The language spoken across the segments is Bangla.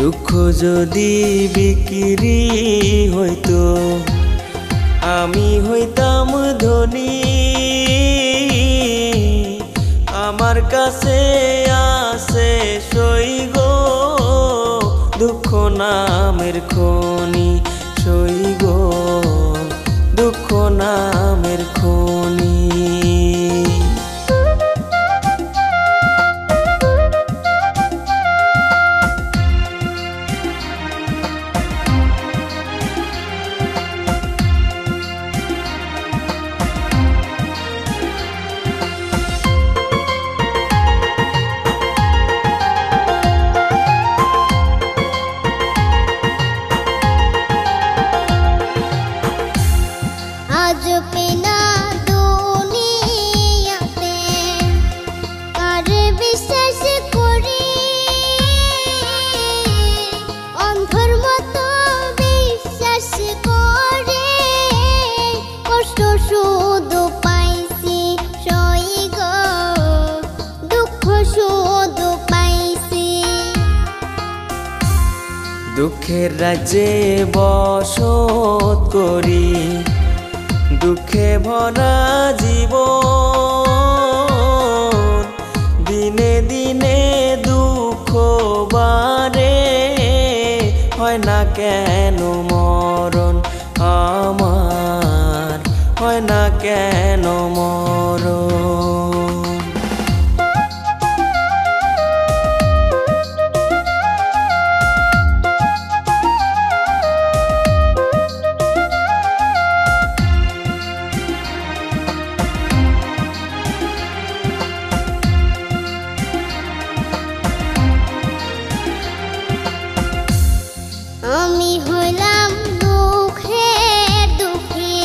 দুঃখ যদি বিক্রি হইতো আমি হইতাম ধনী। আমার কাছে আছে সই গো দুঃখ নামের খনি, সই গো দুঃখ নামের খনি। আজ পেনা দুনিয়াতে কার বিশ্বাস করি, অন্ধর মতো বিশ্বাস করে কষ্ট শুধু পাইছি সই গো দুঃখ শুধু পাইছি। দুঃখের রাজ্যে বসত করি দুঃখে ভরা জীবন, দিনে দিনে দুঃখ বাড়ে হয় না কেন মরণ আমার, হয় না কেন মরণ। আমি হইলাম দুঃখের দুঃখী,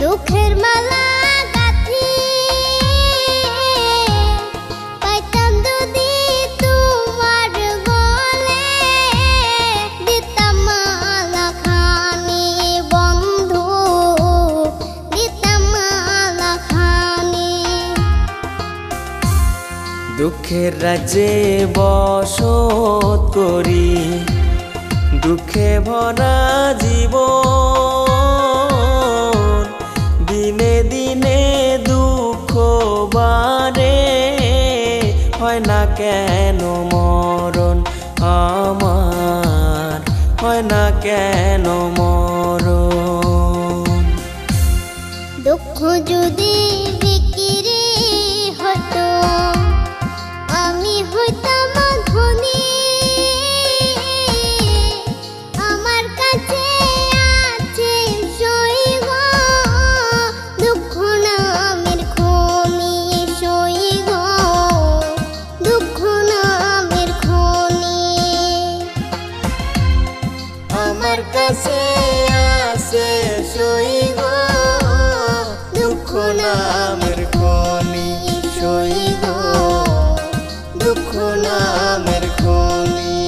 দুঃখের মালা গাঁথি পাইতাম যদি তোমার গলে, দিতাম মালা খানি বন্ধু, দিতাম মালা খানি। দুঃখের রাজ্যে বসত করি দুঃখে ভরা জীবন, দিনে দিনে দুঃখ বাড়ে হয় না কেন মরণ আমার, হয় না কেন মরণ। দুঃখ যদি বিক্রি হতো আমি হইতাম ধনী। আমার কাছে আছে সই গো দুঃখ নামের খনি, সই গো দুঃখ নামের খনি। আমার কাছে আছে সই গো দুঃখ নামের খনি, সই গো দুঃখ নামের খনি।